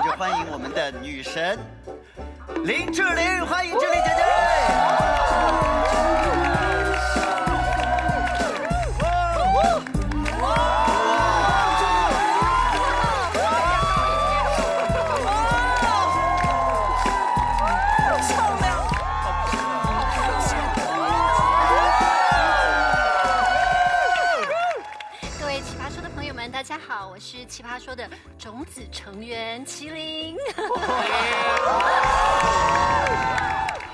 就欢迎我们的女神林志玲，欢迎志玲姐姐。大家好，我是奇葩说的种子成员麒麟。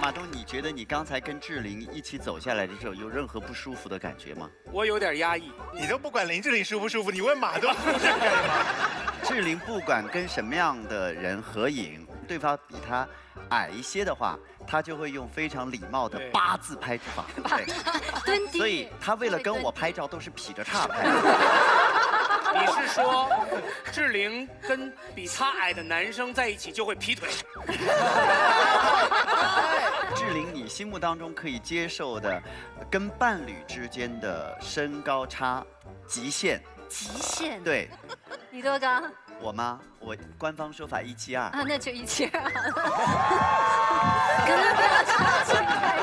马东，你觉得你刚才跟志玲一起走下来的时候，有任何不舒服的感觉吗？我有点压抑。你都不管林志玲舒不舒服，你问马东舒服干嘛？志玲不管跟什么样的人合影，对方比她矮一些的话，她就会用非常礼貌的8字拍之法，对，蹲低。所以她为了跟我拍照，都是劈着叉拍。你是说，志玲跟比她矮的男生在一起就会劈腿？志玲，你心目当中可以接受的跟伴侣之间的身高差极限？极限？对。你多高？我吗？我官方说法172。啊，那就172好了。可能不要插进来。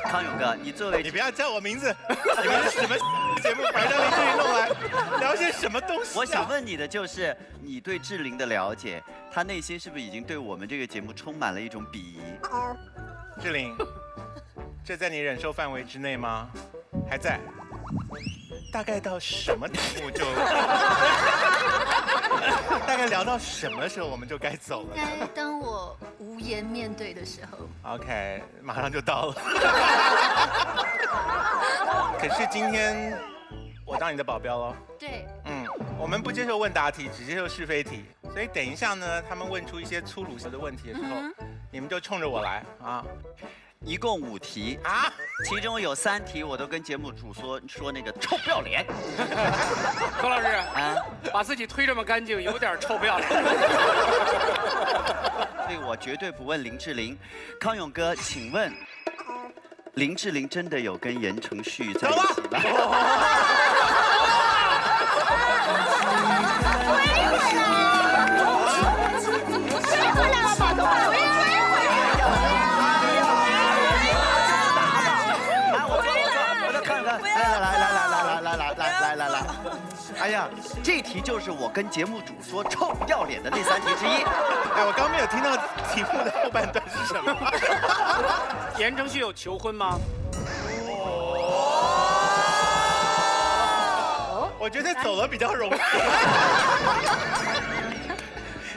康永哥，你作为你不要叫我名字，你们是什么节目，把让林志玲弄来聊些什么东西？我想问你的就是，你对志玲的了解，她内心是不是已经对我们这个节目充满了一种鄙夷？志玲，这在你忍受范围之内吗？还在？大概到什么题目就？大概聊到什么时候我们就该走了？应该当我无颜面对的时候。OK， 马上就到了。可是今天我当你的保镖喽。对。我们不接受问答题，只接受是非题。所以等一下呢，他们问出一些粗鲁的问题的时候，你们就冲着我来啊。一共5题啊，其中有3题我都跟节目组说那个臭不要脸。何老师啊，把自己推这么干净，有点臭不要脸。所以我绝对不问林志玲。康永哥，请问林志玲真的有跟言承旭在一起吗？来，哎呀，这题就是我跟节目组说臭不要脸的那3题之一。哎，我刚没有听到题目的后半段是什么。言承旭有求婚吗？我觉得走了比较容易。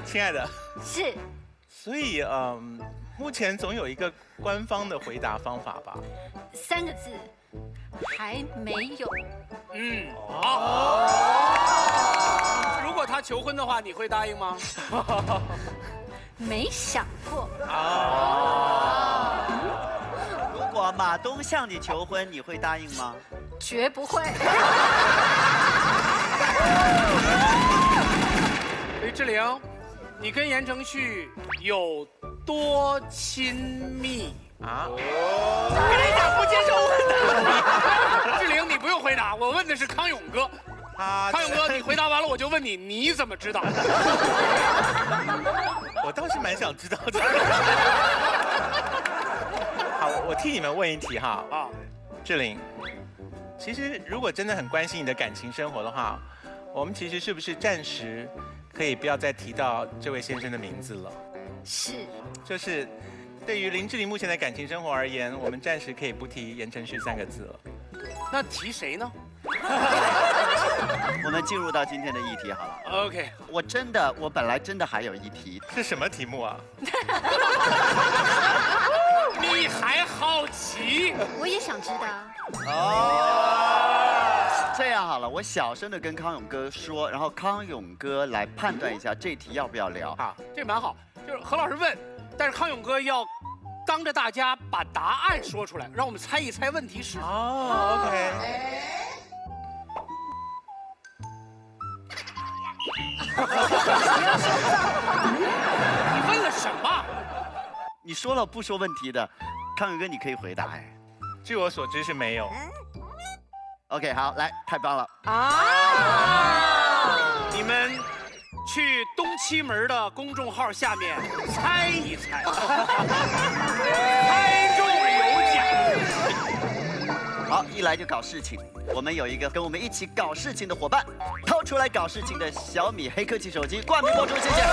亲爱的。是。所以目前总有一个官方的回答方法吧？3个字。还没有。好。如果他求婚的话，你会答应吗？没想过。如果马东向你求婚，你会答应吗？绝不会。所以志玲，你跟言承旭有多亲密？我跟你讲，不接受问答。志玲，你不用回答，我问的是康永哥。康永哥，你回答完了，我就问你，你怎么知道？我倒是蛮想知道的。好，我替你们问一题哈。志玲，其实如果真的很关心你的感情生活的话，我们其实是不是暂时可以不要再提到这位先生的名字了？是。就是。对于林志玲目前的感情生活而言，我们暂时可以不提言承旭3个字了。那提谁呢？我们进入到今天的议题好了。OK， 我本来真的还有一题，是什么题目啊？你还好奇？我也想知道。这样好了，我小声的跟康永哥说，然后康永哥来判断一下这题要不要聊。好，这蛮好，就是何老师问。但是康永哥要当着大家把答案说出来，让我们猜一猜问题是。OK。你问了什么？你说了不说问题的，康永哥你可以回答。据我所知是没有。OK， 好，来，太棒了。七门的公众号下面猜一猜，猜中有奖。好，一来就搞事情。我们有一个跟我们一起搞事情的伙伴，掏出来搞事情的小米黑科技手机冠名播出，谢谢。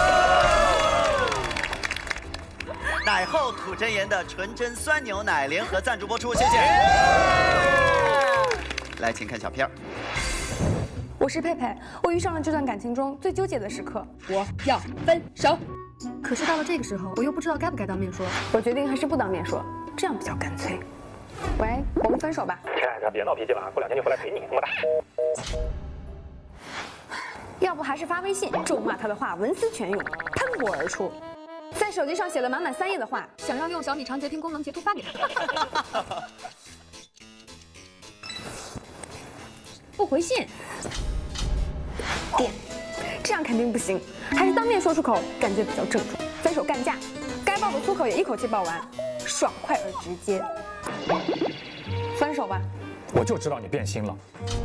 奶后土真言的纯真酸牛奶联合赞助播出，谢谢。来，请看小片儿。我是佩佩，我遇上了这段感情中最纠结的时刻，我要分手。可是到了这个时候，我又不知道该不该当面说，我决定还是不当面说，这样比较干脆。喂，我们分手吧。亲爱的，别闹脾气了，过2天就回来陪你，么么哒。要不还是发微信咒骂他的话文思泉涌，喷薄而出，在手机上写了满满3页的话，想要用小米长截屏功能截图发给他。不回信，点，这样肯定不行，还是当面说出口，感觉比较郑重。分手干架，该爆的粗口也一口气爆完，爽快而直接。分手吧。我就知道你变心了。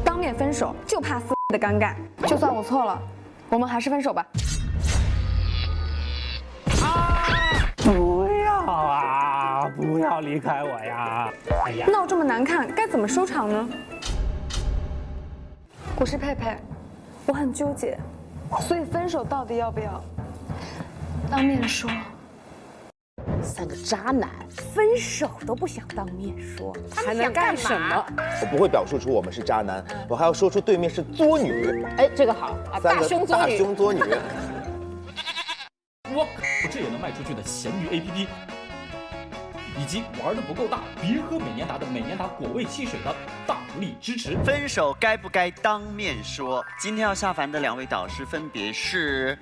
当面分手就怕撕的尴尬，就算我错了，我们还是分手吧。不要啊！不要离开我呀！哎呀，闹这么难看，该怎么收场呢？我是佩佩，我很纠结，所以分手到底要不要当面说？3个渣男分手都不想当面说，还能干什么？我不会表述出我们是渣男，我还要说出对面是作女。哎，这个好啊，大胸作女。大胸作女。我可不是也能卖出去的咸鱼 APP， 以及玩的不够大，别喝美年达的美年达果味汽水的大力支持。分手该不该当面说？今天要下凡的2位导师分别是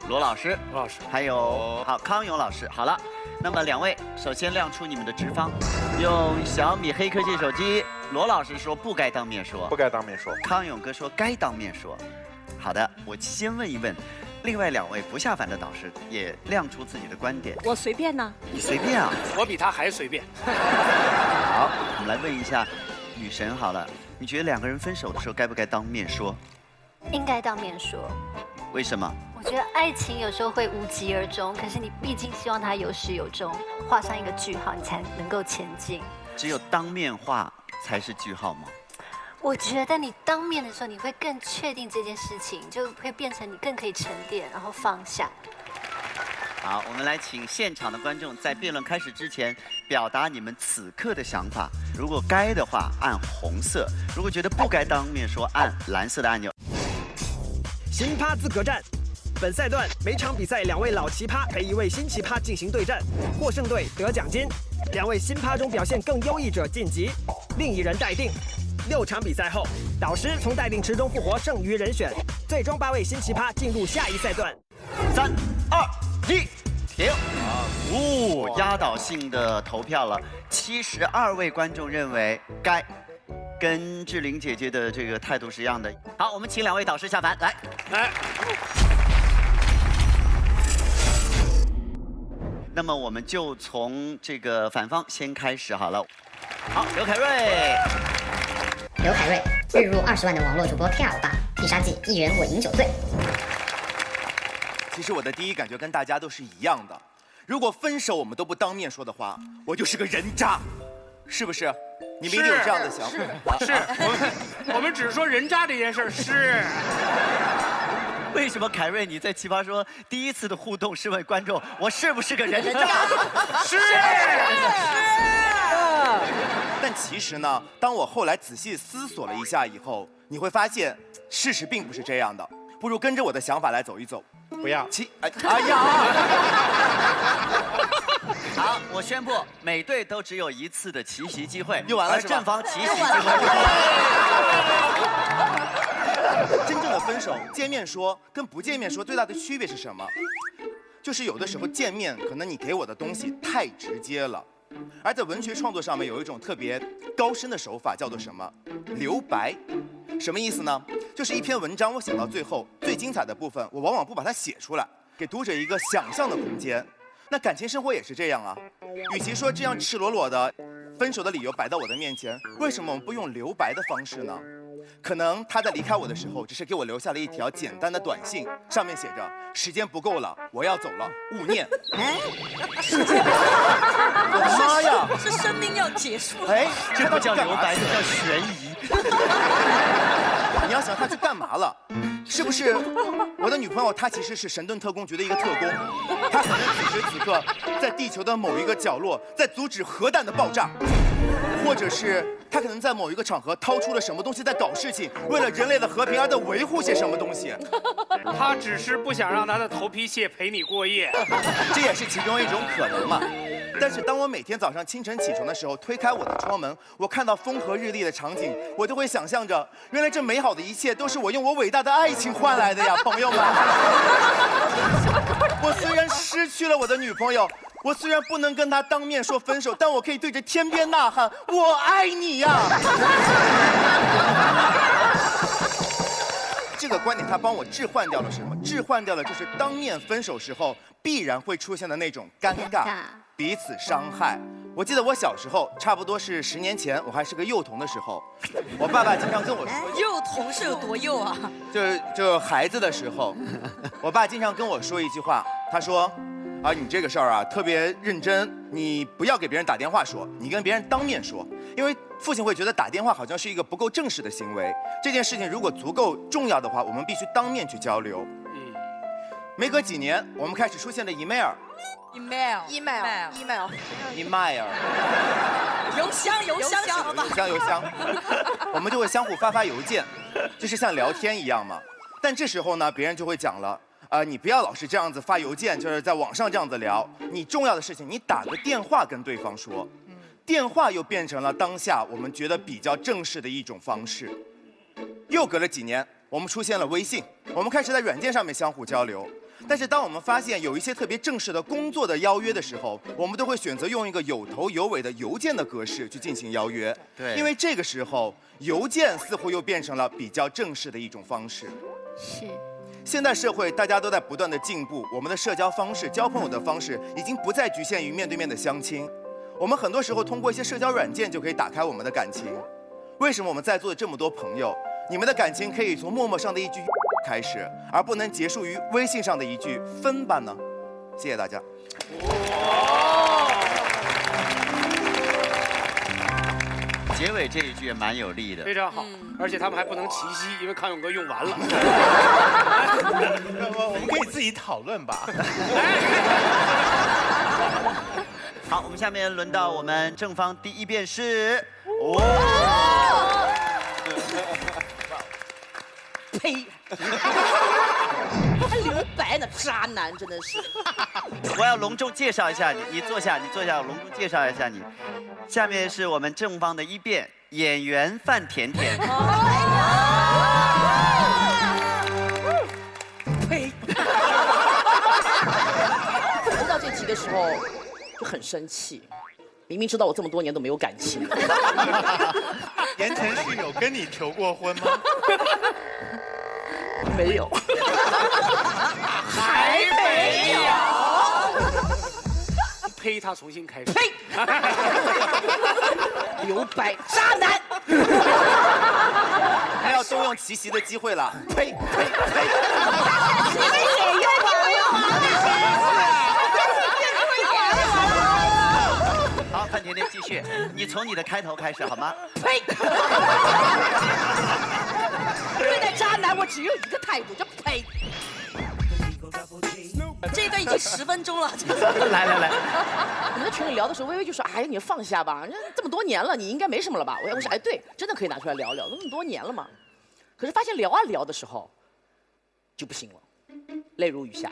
罗老师，还有康永老师。好了，那么2位首先亮出你们的直方，用小米黑科技手机。罗老师说不该当面说，不该当面说。康永哥说该当面说。好的，我先问一问。另外2位不下凡的导师也亮出自己的观点。我随便呢，你随便啊？我比他还随便。好，我们来问一下女神好了，你觉得2个人分手的时候该不该当面说？应该当面说。为什么？我觉得爱情有时候会无疾而终，可是你毕竟希望它有始有终，画上一个句号，你才能够前进。只有当面画才是句号吗？我觉得你当面的时候，你会更确定这件事情，就会变成你更可以沉淀，然后放下。好，我们来请现场的观众在辩论开始之前表达你们此刻的想法。如果该的话，按红色；如果觉得不该当面说，按蓝色的按钮。新趴资格战，本赛段每场比赛2位老奇葩陪1位新奇葩进行对战，获胜队得奖金，2位新趴中表现更优异者晋级，另一人待定。6场比赛后，导师从待定池中复活剩余人选，最终8位新奇葩进入下一赛段。3、2、1，停！压倒性的投票了，72位观众认为该，跟志玲姐姐的这个态度是一样的。好，我们请2位导师下凡，来。那么我们就从这个反方先开始好了。好，刘凯瑞。刘凯瑞，日入20万的网络主播 K 老大，必杀技1人我饮酒醉。其实我的第一感觉跟大家都是一样的，如果分手我们都不当面说的话，我就是个人渣，是不是？你们一定有这样的想法。是，我们只说人渣这件事是。为什么凯瑞你在奇葩说第一次的互动是问观众我是不是个人渣？是。但其实呢，当我后来仔细思索了一下以后，你会发现事实并不是这样的。不如跟着我的想法来走一走。不要。哎呀！好，我宣布每队都只有1次的奇袭机会，又完了是吧？正方奇袭机会。真正的分手，见面说跟不见面说最大的区别是什么？就是有的时候见面，可能你给我的东西太直接了。而在文学创作上面有一种特别高深的手法，叫做什么？留白。什么意思呢？就是一篇文章我写到最后，最精彩的部分，我往往不把它写出来，给读者一个想象的空间。那感情生活也是这样啊。与其说这样赤裸裸的分手的理由摆到我的面前，为什么我们不用留白的方式呢？可能他在离开我的时候，只是给我留下了一条简单的短信，上面写着时间不够了，我要走了，勿念。哎，我的妈呀！是生命要结束。哎，这不叫留白，这叫悬疑。你要想他去干嘛了？是不是我的女朋友她其实是神盾特工局的一个特工，她可能此时此刻在地球的某一个角落在阻止核弹的爆炸，或者是她可能在某一个场合掏出了什么东西在搞事情，为了人类的和平而在维护些什么东西。他只是不想让他的头皮屑陪你过夜，这也是其中一种可能嘛。但是当我每天早上清晨起床的时候，推开我的窗门，我看到风和日丽的场景，我就会想象着，原来这美好的一切都是我用我伟大的爱情换来的呀，朋友们。我虽然失去了我的女朋友，我虽然不能跟她当面说分手，但我可以对着天边呐喊，我爱你呀。这个观点它帮我置换掉了什么？置换掉了就是当面分手时候必然会出现的那种尴尬，彼此伤害。我记得我小时候，差不多是10年前，我还是个幼童的时候，我爸爸经常跟我说，幼童是有多幼啊？就孩子的时候，我爸经常跟我说一句话，他说，啊，你这个事儿啊特别认真，你不要给别人打电话说，你跟别人当面说，因为父亲会觉得打电话好像是一个不够正式的行为。这件事情如果足够重要的话，我们必须当面去交流。没隔几年，我们开始出现了 email，邮箱，我们就会相互发邮件，就是像聊天一样嘛。但这时候呢，别人就会讲了，你不要老是这样子发邮件，就是在网上这样子聊，你重要的事情你打个电话跟对方说。电话又变成了当下我们觉得比较正式的一种方式。又隔了几年，我们出现了微信，我们开始在软件上面相互交流。但是当我们发现有一些特别正式的工作的邀约的时候，我们都会选择用一个有头有尾的邮件的格式去进行邀约。对，因为这个时候邮件似乎又变成了比较正式的一种方式。是。现代社会大家都在不断的进步，我们的社交方式、交朋友的方式已经不再局限于面对面的相亲。我们很多时候通过一些社交软件就可以打开我们的感情。为什么我们在座的这么多朋友，你们的感情可以从陌陌上的一句开始，而不能结束于微信上的一句分吧呢？谢谢大家。结尾这一句也蛮有力的，非常好，而且他们还不能齐膝，因为康永哥用完了。我们可以自己讨论吧。好，我们下面轮到我们正方第一辩是呸！还留白呢，渣男真的是。我要隆重介绍一下你，你坐下，我隆重介绍一下你。下面是我们正方的一辩，演员范甜甜。呸！听到这题的时候就很生气，明明知道我这么多年都没有感情。言承旭有跟你求过婚吗？没有。还没有。呸！他重新开始。呸！留白，渣男。还要动用奇袭的机会了。呸！你们也用好，范甜甜继续，你从你的开头开始好吗？呸！对待渣男，我只有一个态度，叫呸。这一段已经10分钟了。来，我们在群里聊的时候，微微就说：“哎呀，你放下吧，这么多年了，你应该没什么了吧？”我说：“哎，对，真的可以拿出来聊聊，都那么多年了嘛。”可是发现聊啊聊的时候，就不行了，泪如雨下。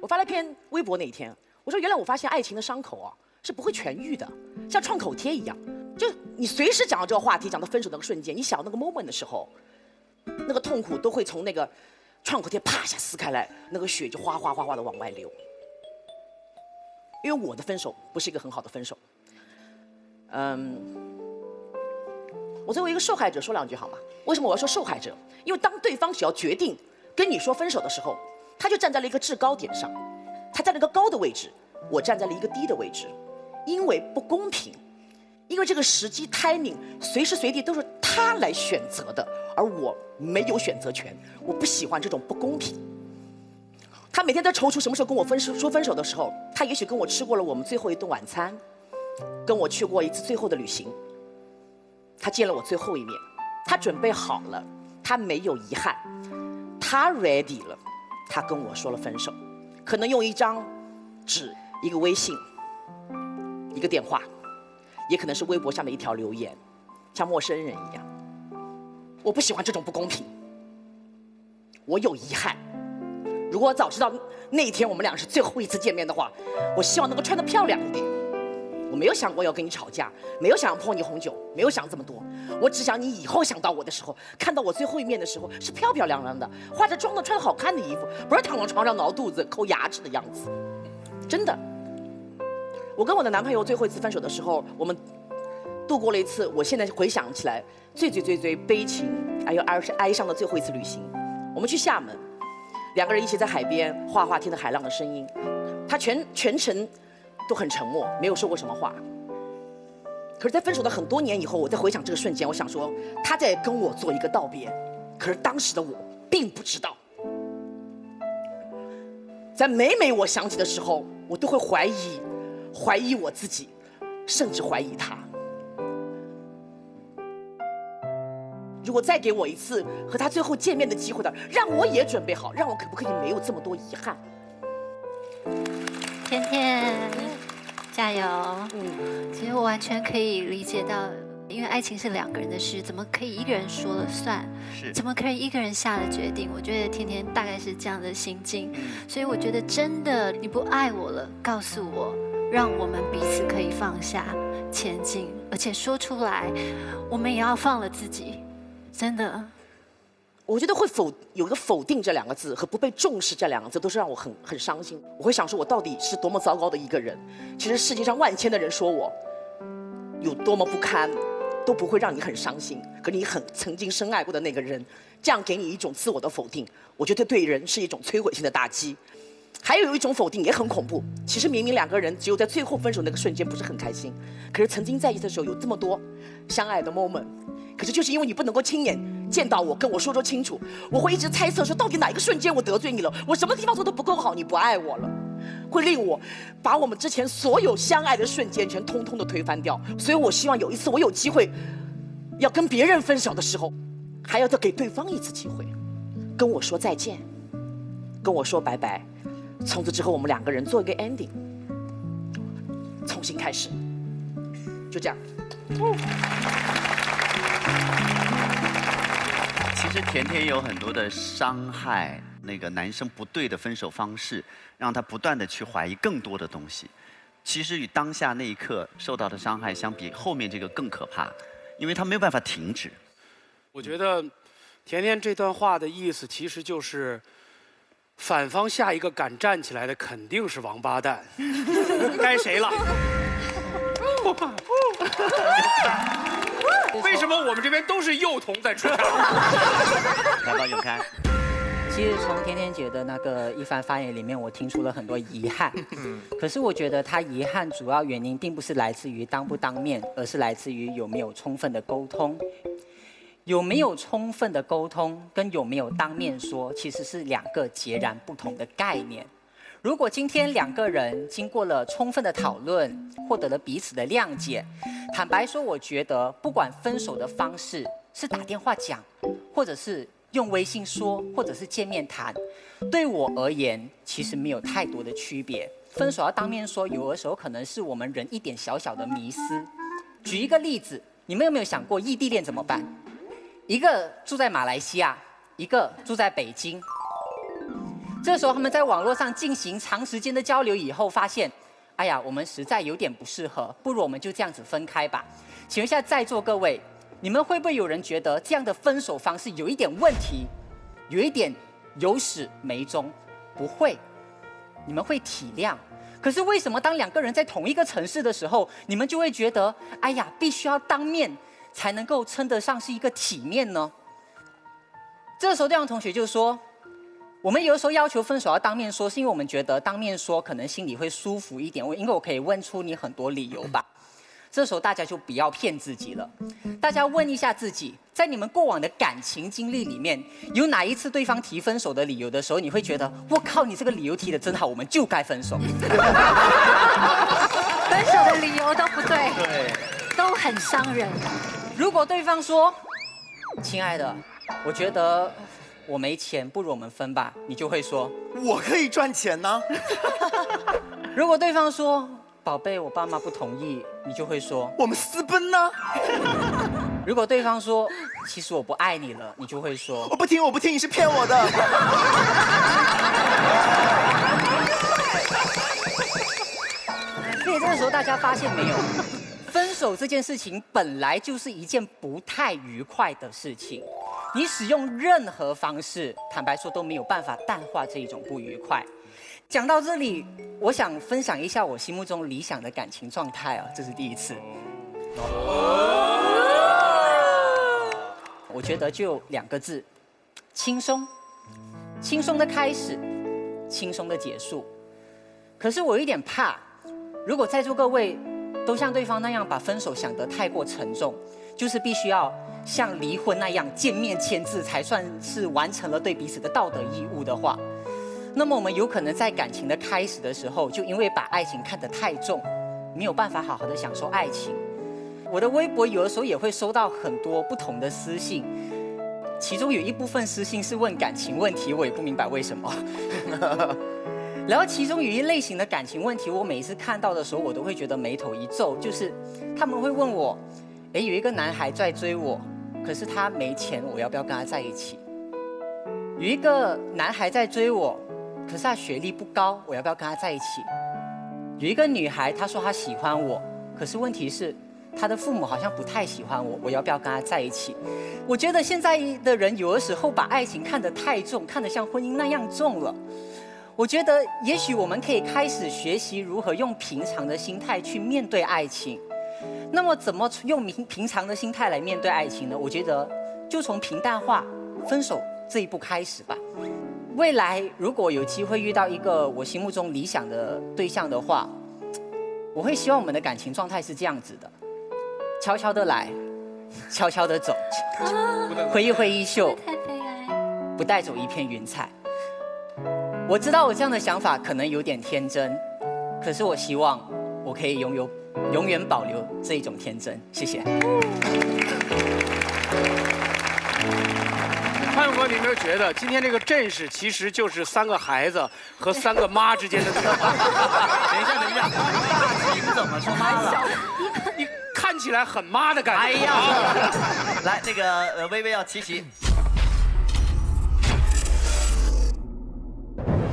我发了篇微博那一天，我说：“原来我发现爱情的伤口啊是不会痊愈的，像创口贴一样，就你随时讲到这个话题，讲到分手那个瞬间，你想到那个 moment 的时候，那个痛苦都会从那个创口贴啪一下撕开来，那个血就哗哗的往外流。因为我的分手不是一个很好的分手。我作为一个受害者说两句好吗？为什么我要说受害者？因为当对方只要决定跟你说分手的时候，他就站在了一个制高点上，他在那个高的位置，我站在了一个低的位置，因为不公平，因为这个时机 timing 随时随地都是他他来选择的，而我没有选择权。我不喜欢这种不公平。他每天在踌躇什么时候跟我说分手的时候，他也许跟我吃过了我们最后一顿晚餐，跟我去过一次最后的旅行。他见了我最后一面，他准备好了，他没有遗憾，他 ready 了，他跟我说了分手，可能用一张纸、一个微信、一个电话，也可能是微博上的一条留言，像陌生人一样。我不喜欢这种不公平，我有遗憾。如果我早知道那一天我们俩是最后一次见面的话，我希望能够穿得漂亮一点。我没有想过要跟你吵架，没有想要泼你红酒，没有想这么多。我只想你以后想到我的时候，看到我最后一面的时候，是漂漂亮亮的，化着妆的，穿好看的衣服，不是躺在床上挠肚子、抠牙齿的样子。真的，我跟我的男朋友最后一次分手的时候，我们度过了一次我现在回想起来最悲情还有哀伤的最后一次旅行。我们去厦门，2个人一起在海边哗哗听着海浪的声音，他全程都很沉默，没有说过什么话。可是，在分手的很多年以后，我在回想这个瞬间，我想说，他在跟我做一个道别。可是当时的我并不知道，在每我想起的时候，我都会怀疑我自己，甚至怀疑他。如果再给我一次和他最后见面的机会的，让我也准备好，让我可不可以没有这么多遗憾？甜甜，加油！其实我完全可以理解到，因为爱情是2个人的事，怎么可以一个人说了算？是，怎么可以一个人下了决定？我觉得甜甜大概是这样的心境，所以我觉得真的你不爱我了，告诉我，让我们彼此可以放下，前进，而且说出来，我们也要放了自己，真的。我觉得会有一个否定这2个字和不被重视这2个字，都是让我很伤心。我会想说，我到底是多么糟糕的一个人。其实世界上万千的人说我有多么不堪，都不会让你很伤心。可你曾经深爱过的那个人，这样给你一种自我的否定，我觉得对人是一种摧毁性的打击。还有一种否定也很恐怖。其实明明2个人只有在最后分手那个瞬间不是很开心，可是曾经在一起的时候有这么多相爱的 moment。可是就是因为你不能够亲眼见到我，跟我说清楚，我会一直猜测说到底哪一个瞬间我得罪你了，我什么地方做得不够好，你不爱我了，会令我把我们之前所有相爱的瞬间全通通的推翻掉。所以我希望有一次我有机会要跟别人分手的时候，还要再给对方一次机会，跟我说再见，跟我说拜拜，从此之后我们2个人做一个 ending， 重新开始，就这样。其实甜甜有很多的伤害那个男生不对的分手方式，让他不断的去怀疑更多的东西。其实与当下那一刻受到的伤害相比，后面这个更可怕，因为他没有办法停止。我觉得甜甜这段话的意思其实就是，反方下一个敢站起来的肯定是王八蛋，该谁了？为什么我们这边都是幼童在出场？来吧，永开。其实从甜甜姐的那个一番发言里面，我听出了很多遗憾。可是我觉得她遗憾主要原因并不是来自于当不当面，而是来自于有没有充分的沟通。有没有充分的沟通跟有没有当面说，其实是2个截然不同的概念。如果今天2个人经过了充分的讨论，获得了彼此的谅解，坦白说，我觉得不管分手的方式是打电话讲，或者是用微信说，或者是见面谈，对我而言其实没有太多的区别。分手要当面说，有的时候可能是我们人一点小小的迷思。举一个例子，你们有没有想过异地恋怎么办？一个住在马来西亚，一个住在北京。这时候他们在网络上进行长时间的交流以后，发现，哎呀，我们实在有点不适合，不如我们就这样子分开吧。请问一下在座各位，你们会不会有人觉得这样的分手方式有一点问题，有一点有始没终？不会，你们会体谅。可是为什么当2个人在同一个城市的时候，你们就会觉得，哎呀，必须要当面才能够称得上是一个体面呢？这时候这样的同学就说，我们有的时候要求分手要当面说，是因为我们觉得当面说可能心里会舒服一点，因为我可以问出你很多理由吧。这时候大家就不要骗自己了，大家问一下自己，在你们过往的感情经历里面，有哪一次对方提分手的理由的时候，你会觉得我靠，你这个理由提的真好，我们就该分手。分手的理由都不对，对，都很伤人。如果对方说，亲爱的，我觉得我没钱，不如我们分吧，你就会说，我可以赚钱呢。如果对方说，宝贝，我爸妈不同意，你就会说，我们私奔呢。如果对方说，其实我不爱你了，你就会说，我不听，我不听，你是骗我的。所以这个时候大家发现没有，分手这件事情本来就是一件不太愉快的事情，你使用任何方式，坦白说都没有办法淡化这一种不愉快。讲到这里，我想分享一下我心目中理想的感情状态啊，这是第一次。我觉得就2个字，轻松。轻松的开始，轻松的结束。可是我有一点怕，如果在座各位都像对方那样把分手想得太过沉重，就是必须要像离婚那样见面签字才算是完成了对彼此的道德义务的话，那么我们有可能在感情的开始的时候，就因为把爱情看得太重，没有办法好好的享受爱情。我的微博有的时候也会收到很多不同的私信，其中有一部分私信是问感情问题，我也不明白为什么。然后其中有一类型的感情问题，我每次看到的时候，我都会觉得眉头一皱，就是他们会问我，有一个男孩在追我，可是他没钱，我要不要跟他在一起？有一个男孩在追我，可是他学历不高，我要不要跟他在一起？有一个女孩，她说她喜欢我，可是问题是她的父母好像不太喜欢我，我要不要跟他在一起？我觉得现在的人有的时候把爱情看得太重，看得像婚姻那样重了。我觉得也许我们可以开始学习如何用平常的心态去面对爱情。那么怎么用平常的心态来面对爱情呢？我觉得就从平淡化分手这一步开始吧。未来如果有机会遇到一个我心目中理想的对象的话，我会希望我们的感情状态是这样子的：悄悄的来，悄悄的走，挥一挥衣袖，不带走一片云彩。我知道我这样的想法可能有点天真，可是我希望我可以永远保留这一种天真。谢谢。潘永哥，你有没有觉得今天这个阵势其实就是3个孩子和3个妈之间的对话？等一下，大晴怎么说妈了？你看起来很妈的感觉。哎呀，来，那个微微要齐齐。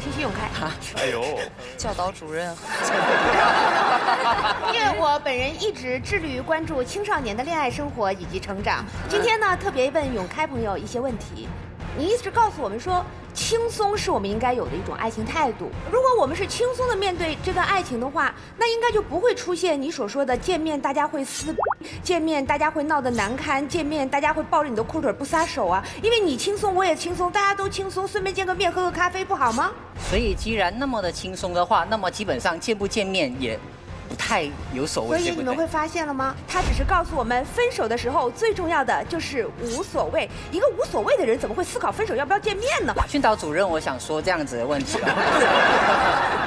欣欣永开。哎呦，教导主任。因为我本人一直致力于关注青少年的恋爱生活以及成长。今天呢，特别问永开朋友一些问题。你一直告诉我们说，轻松是我们应该有的一种爱情态度。如果我们是轻松的面对这段爱情的话，那应该就不会出现你所说的见面大家会撕，见面大家会闹得难堪，见面大家会抱着你的裤腿不撒手啊。因为你轻松，我也轻松，大家都轻松，顺便见个面，喝个咖啡，不好吗？所以既然那么的轻松的话，那么基本上见不见面也不太有所谓。所以你们会发现了吗？他只是告诉我们，分手的时候最重要的就是无所谓。一个无所谓的人怎么会思考分手要不要见面呢？训导主任，我想说这样子的问题啊。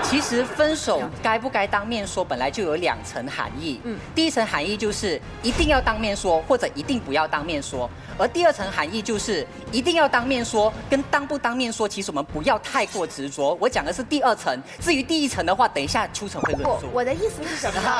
其实分手该不该当面说，本来就有2层含义。第一层含义就是一定要当面说，或者一定不要当面说。而第2层含义就是一定要当面说，跟当不当面说，其实我们不要太过执着。我讲的是第2层，至于第1层的话，等一下出城会论述。我的意思是什么呢？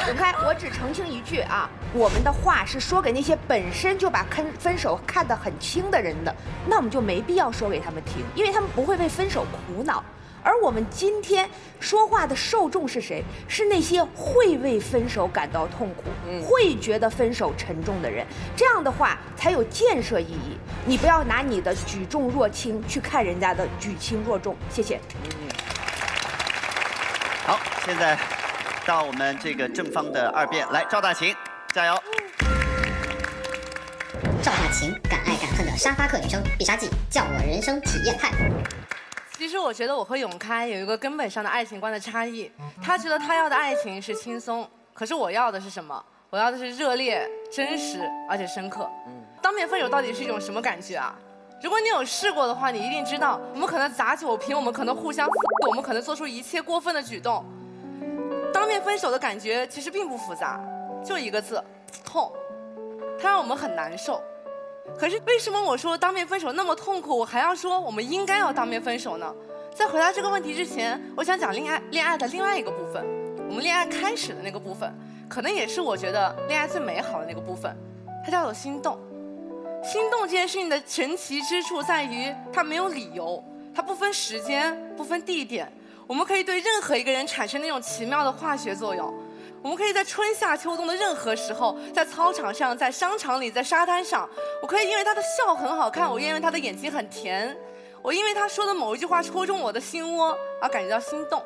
永开，我只澄清一句啊，我们的话是说给那些本身就把分手看得很轻的人的，那我们就没必要说给他们听，因为他们不会为分手苦恼。而我们今天说话的受众是谁？是那些会为分手感到痛苦、会觉得分手沉重的人。这样的话才有建设意义。你不要拿你的举重若轻去看人家的举轻若重。谢谢。好，现在到我们这个正方的2辩，来，赵大晴，加油。赵大晴，敢爱敢恨的沙发客女生，必杀技，叫我人生体验派。其实我觉得我和永开有一个根本上的爱情观的差异。他觉得他要的爱情是轻松，可是我要的是什么？我要的是热烈、真实而且深刻。当面分手到底是一种什么感觉啊？如果你有试过的话，你一定知道，我们可能砸酒瓶，我们可能互相，我们可能做出一切过分的举动。当面分手的感觉其实并不复杂，就一个字：痛。它让我们很难受。可是为什么我说当面分手那么痛苦，我还要说我们应该要当面分手呢？在回答这个问题之前，我想讲恋爱的另外一个部分，我们恋爱开始的那个部分，可能也是我觉得恋爱最美好的那个部分，它叫做心动。心动这件事情的神奇之处在于，它没有理由，它不分时间，不分地点，我们可以对任何一个人产生那种奇妙的化学作用。我们可以在春夏秋冬的任何时候，在操场上，在商场里，在沙滩上，我可以因为他的笑很好看，我因为他的眼睛很甜，我因为他说的某一句话戳中我的心窝而感觉到心动。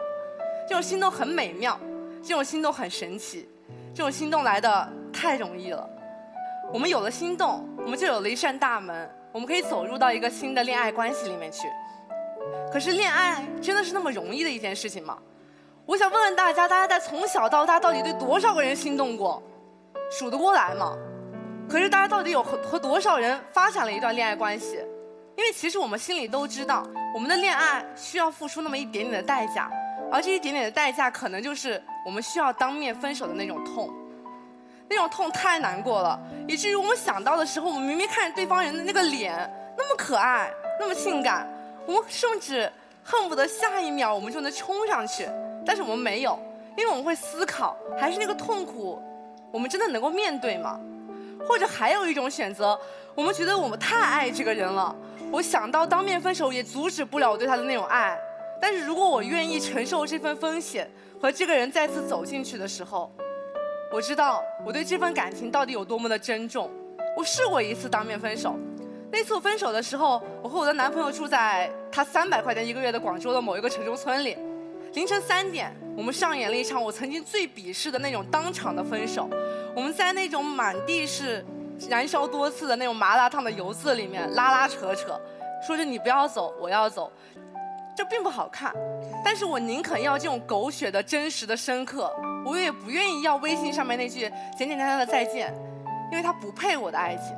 这种心动很美妙，这种心动很神奇，这种心动来的太容易了。我们有了心动，我们就有了一扇大门，我们可以走入到一个新的恋爱关系里面去。可是恋爱真的是那么容易的一件事情吗？我想问问大家，大家在从小到大到底对多少个人心动过？数得过来吗？可是大家到底有和多少人发展了一段恋爱关系？因为其实我们心里都知道，我们的恋爱需要付出那么一点点的代价，而这一点点的代价可能就是我们需要当面分手的那种痛。那种痛太难过了，以至于我们想到的时候，我们明明看着对方人的那个脸那么可爱，那么性感，我们甚至恨不得下一秒我们就能冲上去，但是我们没有，因为我们会思考，还是那个痛苦，我们真的能够面对吗？或者还有一种选择，我们觉得我们太爱这个人了，我想到当面分手也阻止不了我对他的那种爱，但是如果我愿意承受这份风险，和这个人再次走进去的时候，我知道我对这份感情到底有多么的珍重。我试过一次当面分手，那次我分手的时候，我和我的男朋友住在他300块钱1个月的广州的某一个城中村里。凌晨3点，我们上演了一场我曾经最鄙视的那种当场的分手。我们在那种满地是燃烧多次的那种麻辣烫的油渍里面拉拉扯扯，说着你不要走，我要走。这并不好看，但是我宁肯要这种狗血的真实的深刻，我也不愿意要微信上面那句简简单单的再见，因为它不配我的爱情。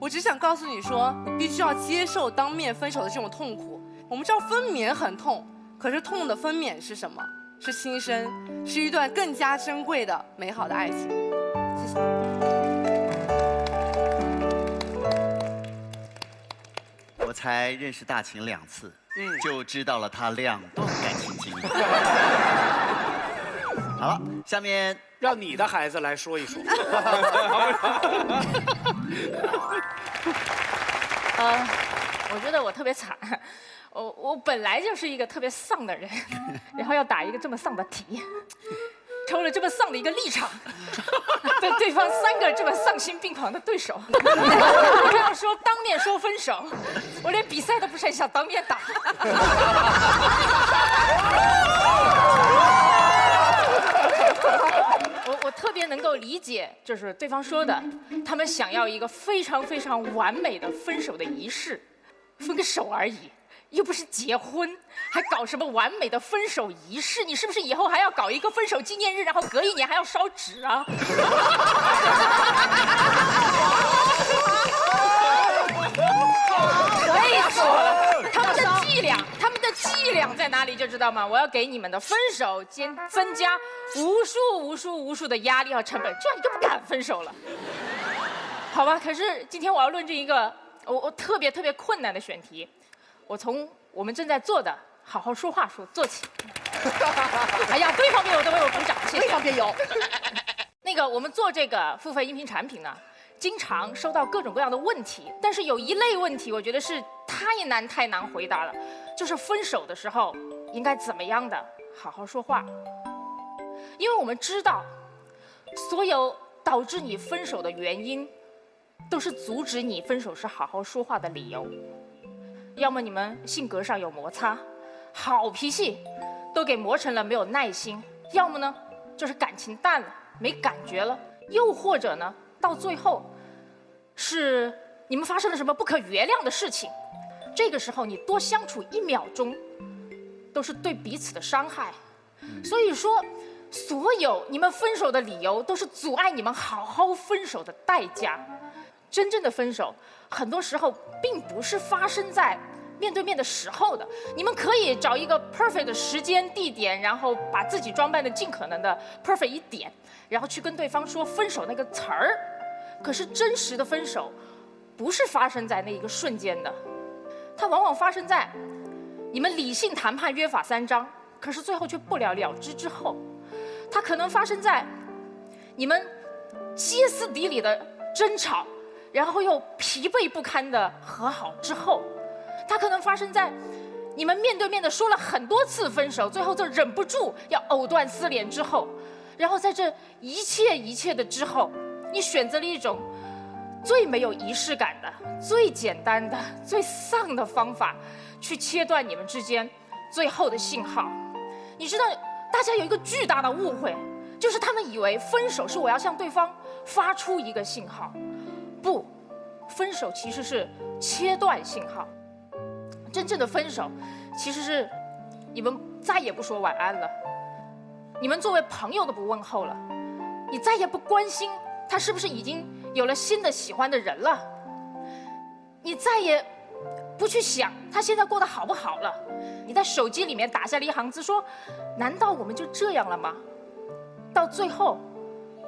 我只想告诉你说，你必须要接受当面分手的这种痛苦。我们知道分娩很痛，可是痛的分娩是什么？是新生，是一段更加珍贵的美好的爱情。谢谢。我才认识大秦2次，就知道了他2段感情经历。好了，下面让你的孩子来说一说。我觉得我特别惨，我本来就是一个特别丧的人，然后要打一个这么丧的题，抽了这么丧的一个立场，对对方3个这么丧心病狂的对手，这样说当面说分手，我连比赛都不是很想当面打。我特别能够理解，就是对方说的，他们想要一个非常非常完美的分手的仪式，分个手而已，又不是结婚，还搞什么完美的分手仪式？你是不是以后还要搞一个分手纪念日，然后隔1年还要烧纸啊？累死我了！他们的伎俩在哪里？就知道吗？我要给你们的分手增加无数的压力和成本，这样你就不敢分手了，好吧？可是今天我要论证一个我特别困难的选题，我从我们正在做的好好说话做起。哎呀，对方辩友都为我鼓掌，谢谢。对方辩友。那个我们做这个付费音频产品呢，经常收到各种各样的问题，但是有一类问题，我觉得是太难回答了，就是分手的时候应该怎么样的好好说话。因为我们知道，所有导致你分手的原因，都是阻止你分手时好好说话的理由。要么你们性格上有摩擦，好脾气都给磨成了没有耐心；要么呢，就是感情淡了，没感觉了；又或者呢，到最后是你们发生了什么不可原谅的事情。这个时候你多相处1秒钟，都是对彼此的伤害。所以说，所有你们分手的理由都是阻碍你们好好分手的代价。真正的分手，很多时候并不是发生在面对面的时候的。你们可以找一个 perfect 的时间地点，然后把自己装扮的尽可能的 perfect 一点，然后去跟对方说分手那个词儿。可是真实的分手，不是发生在那一个瞬间的，它往往发生在你们理性谈判约法三章，可是最后却不了了之之后。它可能发生在你们歇斯底里的争吵，然后又疲惫不堪的和好之后。它可能发生在你们面对面的说了很多次分手，最后就忍不住要藕断丝连之后。然后在这一切的之后，你选择了一种最没有仪式感的、最简单的、最丧的方法，去切断你们之间最后的信号。你知道，大家有一个巨大的误会，就是他们以为分手是我要向对方发出一个信号，不，分手其实是切断信号。真正的分手，其实是你们再也不说晚安了，你们作为朋友都不问候了，你再也不关心他是不是已经有了新的喜欢的人了，你再也不去想他现在过得好不好了。你在手机里面打下了一行字说，难道我们就这样了吗？到最后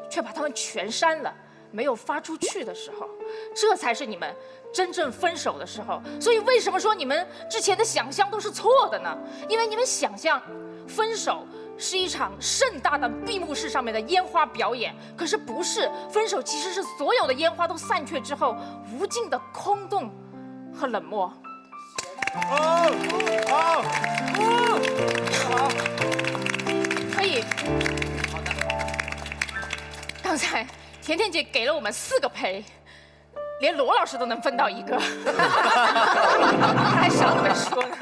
却把他们全删了，没有发出去的时候，这才是你们真正分手的时候。所以为什么说你们之前的想象都是错的呢？因为你们想象分手是一场盛大的闭幕式上面的烟花表演，可是不是，分手其实是所有的烟花都散去之后无尽的空洞和冷漠。所以，好的，刚才甜甜姐给了我们4个赔，连罗老师都能分到1个，他还少怎么说呢？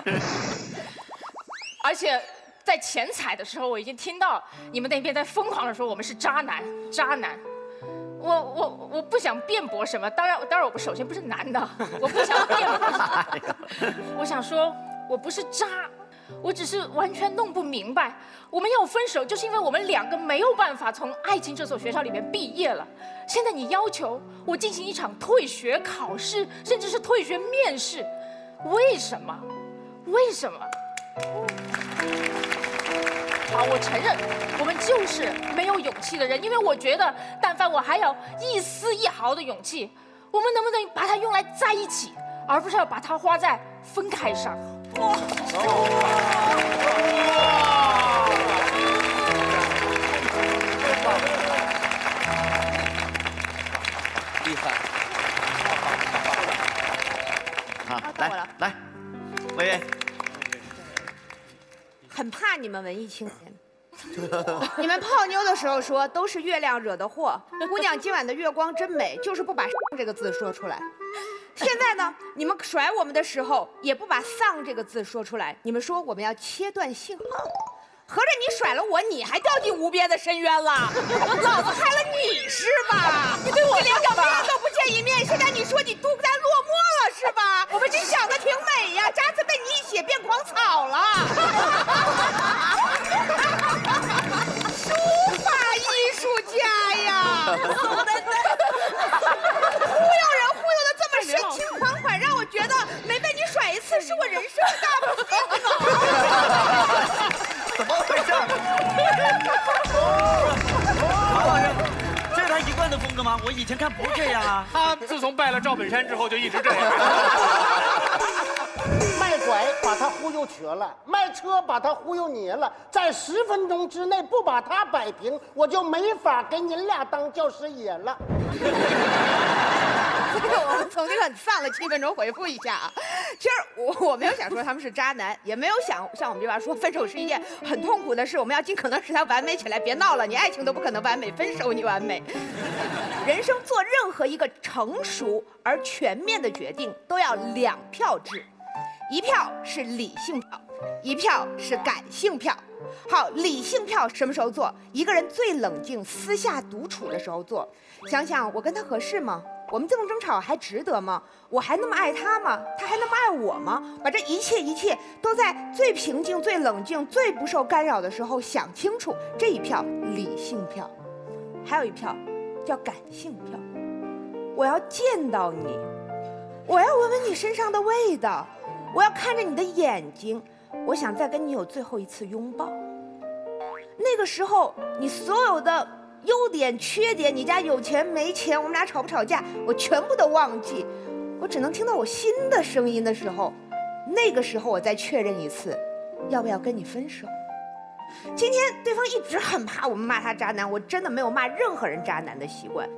而且在前彩的时候，我已经听到你们那边在疯狂的说我们是渣男，渣男。我不想辩驳什么，当然我首先不是男的，我不想辩驳什么。我想说，我不是渣，我只是完全弄不明白，我们要分手，就是因为我们2个没有办法从爱情这所学校里面毕业了。现在你要求我进行一场退学考试，甚至是退学面试，为什么？为什么？好，我承认，我们就是没有勇气的人，因为我觉得，但凡我还有一丝一毫的勇气，我们能不能把它用来在一起，而不是要把它花在分开上？哇！厉害！好，来，薇薇。很怕你们文艺青年，你们泡妞的时候说都是月亮惹的祸，姑娘今晚的月光真美，就是不把这个字说出来。现在呢，你们甩我们的时候也不把丧这个字说出来，你们说我们要切断信号，合着你甩了我，你还掉进无边的深渊了，老子害了你是吧？你对我连个面都不见一面，现在你说你孤单落寞了是吧？我们这想的挺美呀，渣子被你一写变狂草了。书法艺术家呀，忽悠人忽悠的这么深情款款，让我觉得没被你甩一次是我人生大不幸呢。怎么回事？王老师，这是他一贯的风格吗？我以前看不是这样啊。他自从拜了赵本山之后就一直这样。卖拐把他忽悠瘸了，卖车把他忽悠黏了，在10分钟之内不把他摆平，我就没法给你俩当教师爷了。我们从这个很丧的气氛中回复一下啊，其实我没有想说他们是渣男，也没有想像我们这边说分手是一件很痛苦的事，我们要尽可能使它完美起来，别闹了，你爱情都不可能完美，分手你完美。人生做任何一个成熟而全面的决定，都要2票制，1票是理性票，1票是感性票。好，理性票什么时候做？一个人最冷静、私下独处的时候做。想想我跟他合适吗？我们这么争吵还值得吗？我还那么爱他吗？他还那么爱我吗？把这一切都在最平静、最冷静、最不受干扰的时候想清楚。这一票理性票，还有一票叫感性票。我要见到你，我要闻闻你身上的味道，我要看着你的眼睛，我想再跟你有最后一次拥抱。那个时候，你所有的优点、缺点，你家有钱没钱，我们俩吵不吵架，我全部都忘记，我只能听到我心的声音的时候，那个时候我再确认一次，要不要跟你分手。今天对方一直很怕我们骂他渣男，我真的没有骂任何人渣男的习惯。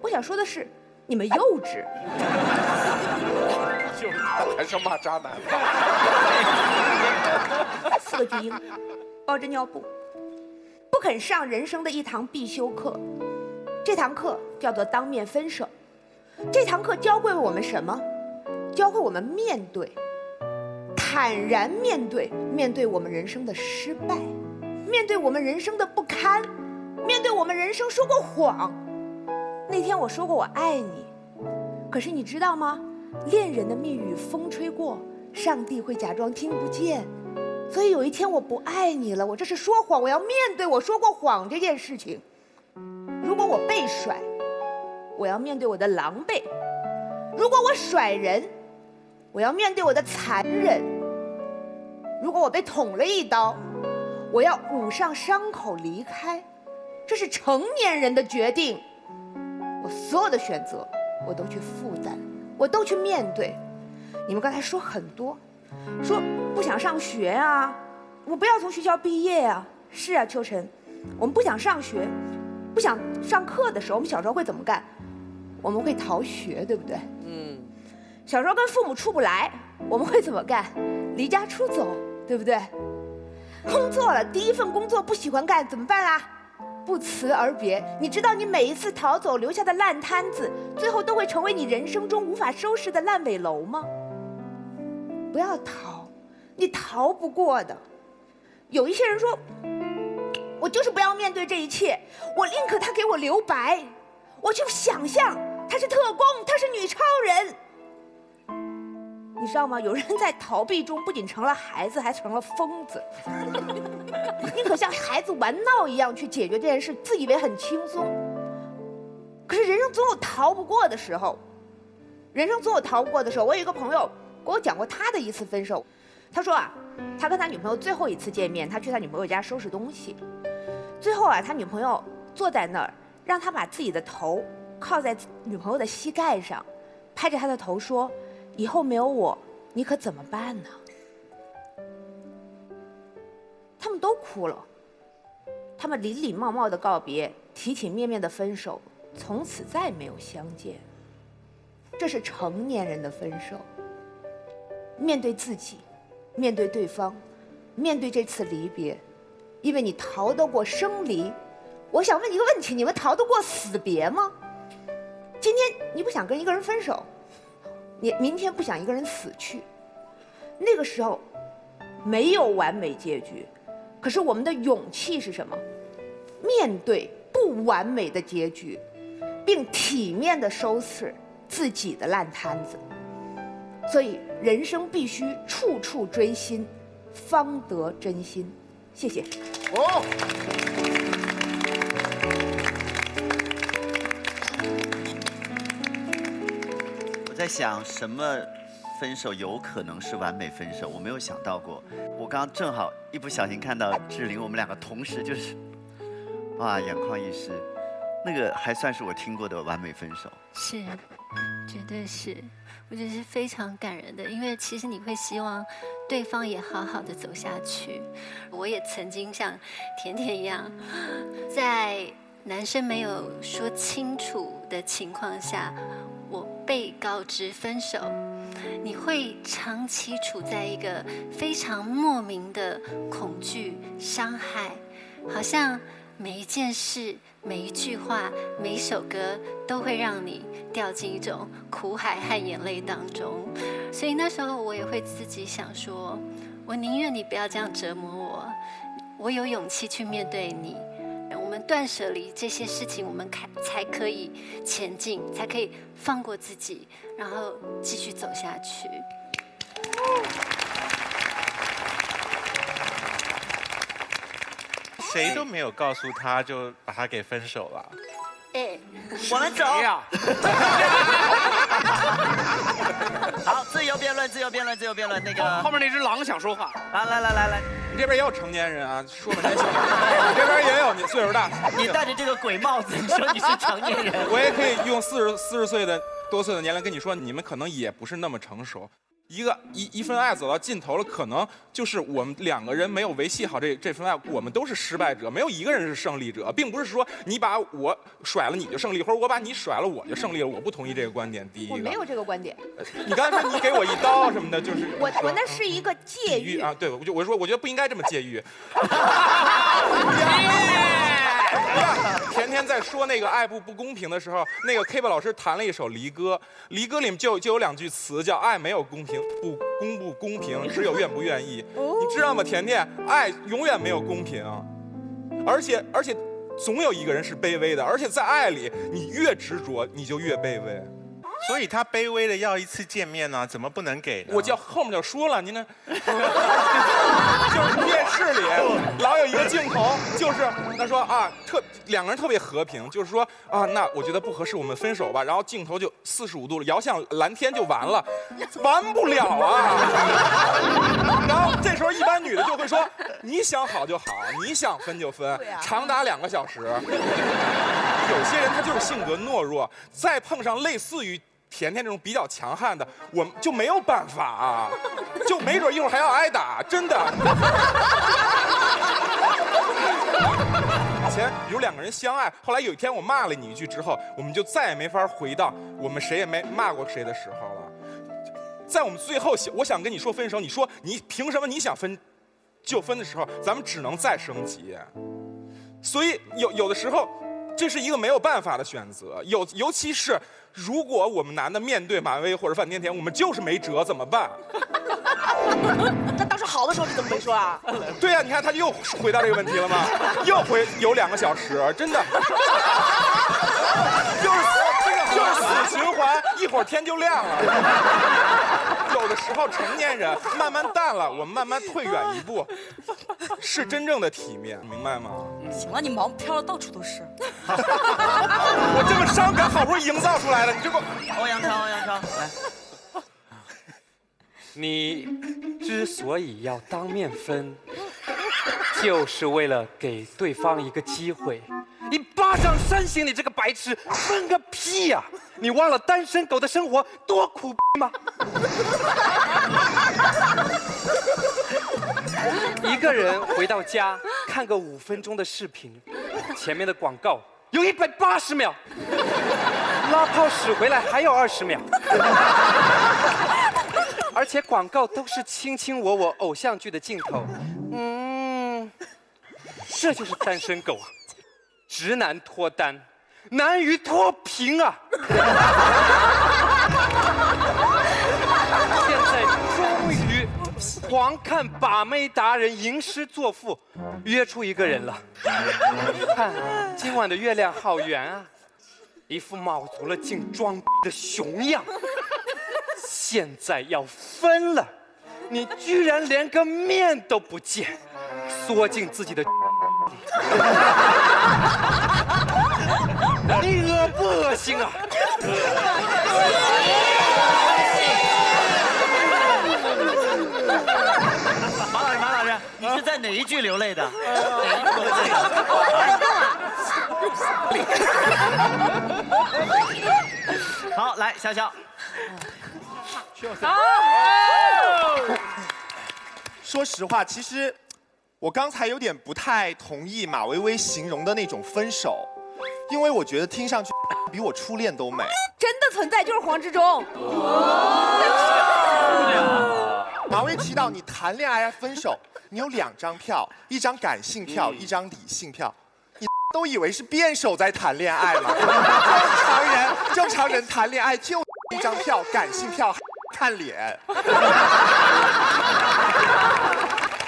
我想说的是，你们幼稚。就是他还是骂渣男。4个巨婴，包着尿布，不肯上人生的一堂必修课。这堂课叫做当面分手。这堂课教会我们什么？教会我们面对，坦然面对我们人生的失败，面对我们人生的不堪，面对我们人生说过谎。那天我说过我爱你，可是你知道吗？恋人的蜜语风吹过，上帝会假装听不见。所以有一天我不爱你了，我这是说谎，我要面对我说过谎这件事情。如果我被甩，我要面对我的狼狈；如果我甩人，我要面对我的残忍；如果我被捅了一刀，我要捂上伤口离开。这是成年人的决定，我所有的选择我都去负担，我都去面对。你们刚才说很多，说不想上学啊，我不要从学校毕业啊。是啊，秋晨，我们不想上学，不想上课的时候，我们小时候会怎么干？我们会逃学，对不对？小时候跟父母处不来，我们会怎么干？离家出走，对不对？工作了，第一份工作不喜欢干，怎么办啦？不辞而别。你知道你每一次逃走留下的烂摊子，最后都会成为你人生中无法收拾的烂尾楼吗？不要逃，你逃不过的。有一些人说，我就是不要面对这一切，我宁可他给我留白，我就想象他是特工，他是女超人。你知道吗？有人在逃避中不仅成了孩子，还成了疯子。宁可像孩子玩闹一样去解决这件事，自以为很轻松。可是人生总有逃不过的时候，人生总有逃不过的时候。我有一个朋友给我讲过他的一次分手，他说啊，他跟他女朋友最后一次见面，他去他女朋友家收拾东西，最后啊，他女朋友坐在那儿，让他把自己的头靠在女朋友的膝盖上，拍着他的头说，以后没有我，你可怎么办呢？他们都哭了，他们礼礼貌貌的告别，体体面面的分手，从此再没有相见。这是成年人的分手。面对自己，面对对方，面对这次离别，因为你逃得过生离。我想问一个问题，你们逃得过死别吗？今天你不想跟一个人分手，你明天不想一个人死去，那个时候没有完美结局。可是我们的勇气是什么？面对不完美的结局，并体面地收拾自己的烂摊子。所以人生必须处处追心，方得真心。谢谢。我在想什么分手有可能是完美分手，我没有想到过。我刚刚正好一不小心看到志玲，我们两个同时就是，哇，眼眶一湿。那个还算是我听过的完美分手。是，绝对是，我觉得是非常感人的，因为其实你会希望对方也好好的走下去。我也曾经像甜甜一样，在男生没有说清楚的情况下，我被告知分手，你会长期处在一个非常莫名的恐惧、伤害，好像每一件事、每一句话、每一首歌都会让你掉进一种苦海和眼泪当中。所以那时候我也会自己想说，我宁愿你不要这样折磨我，我有勇气去面对你。我们断舍离这些事情，我们才可以前进，才可以放过自己，然后继续走下去。谁都没有告诉他，就把他给分手了。哎，我们走。好，自由辩论，自由辩论，自由辩论。那个后面那只狼想说话。啊，来，你这边也有成年人啊，说半天小孩。你这边也有，你岁数大。你戴着这个鬼帽子，你说你是成年人？我也可以用40岁多岁的年龄跟你说，你们可能也不是那么成熟。一份爱走到尽头了，可能就是我们2个人没有维系好这份爱，我们都是失败者，没有一个人是胜利者，并不是说你把我甩了你就胜利，或者我把你甩了我就胜利了，我不同意这个观点。第一个，我没有这个观点。你刚才说你给我一刀什么的，就是我那是一个戒欲啊，对，我说我觉得不应该这么戒欲。甜甜在说那个爱不公平的时候，那个 K 吧老师弹了一首离歌，离歌里面就有2句词叫爱没有公平，不公平，只有愿不愿意。你知道吗，甜甜？爱永远没有公平，而且总有一个人是卑微的，而且在爱里，你越执着，你就越卑微。所以他卑微的要一次见面呢，怎么不能给呢？我后面就说了，您呢？就是电视里老有一个镜头，就是他说啊，2个人特别和平，就是说啊，那我觉得不合适，我们分手吧。然后镜头就45度摇向蓝天就完了，完不了啊。然后这时候一般女的就会说，你想好就好，你想分就分，长达2个小时。有些人他就是性格懦弱，再碰上类似于甜甜这种比较强悍的，我们就没有办法啊，就没准一会儿还要挨打，真的。以前有2个人相爱，后来有一天我骂了你一句之后，我们就再也没法回到我们谁也没骂过谁的时候了。在我们最后我想跟你说分手，你说你凭什么你想分就分的时候，咱们只能再升级。所以有的时候。这是一个没有办法的选择，尤其是如果我们男的面对马薇或者范甜甜，我们就是没辙，怎么办？那当时好的时候你怎么没说啊？对呀，你看他又回到这个问题了吗？又有2个小时，真的，就是死循环，一会儿天就亮了。有的时候成年人慢慢淡了，我们慢慢退远一步，是真正的体面，明白吗？行了，你毛飘的到处都是。我这个伤感好不容易营造出来了，你这不……欧阳超，来。你之所以要当面分，就是为了给对方一个机会。一巴掌扇醒你这个白痴，分个屁呀！你忘了单身狗的生活多苦吗？一个人回到家看个5分钟的视频，前面的广告有180秒，拉泡屎回来还有20秒，而且广告都是卿卿我我偶像剧的镜头。这就是单身狗，直男脱单，难于脱贫啊！现在终于狂看把妹达人吟诗作赋，约出一个人了。看今晚的月亮好圆啊，一副卯足了劲装的熊样。现在要分了，你居然连个面都不见，缩进自己的。你恶不恶心啊？马老师，你是在哪一句流泪的？好，来，潇潇。说实话，其实我刚才有点不太同意马薇薇形容的那种分手，因为我觉得听上去比我初恋都美。真的存在就是黄志忠。马薇提到你谈恋爱分手，你有2张票，一张感性票，一张理性票，你都以为是辩手在谈恋爱吗？正常人谈恋爱就一张票，感性票看脸。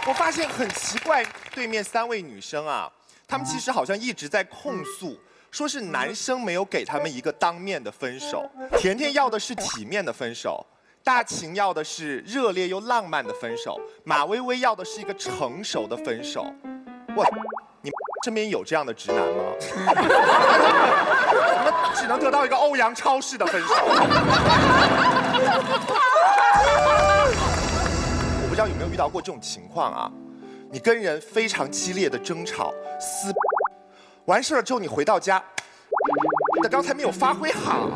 我发现很奇怪，对面3位女生啊，他们其实好像一直在控诉，说是男生没有给他们一个当面的分手。甜甜要的是体面的分手，大秦要的是热烈又浪漫的分手，马薇薇要的是一个成熟的分手。哇，你们身边有这样的直男吗？你们只能得到一个欧阳超式的分手。我不知道有没有遇到过这种情况啊？你跟人非常激烈的争吵、完事了之后，你回到家，但刚才没有发挥好。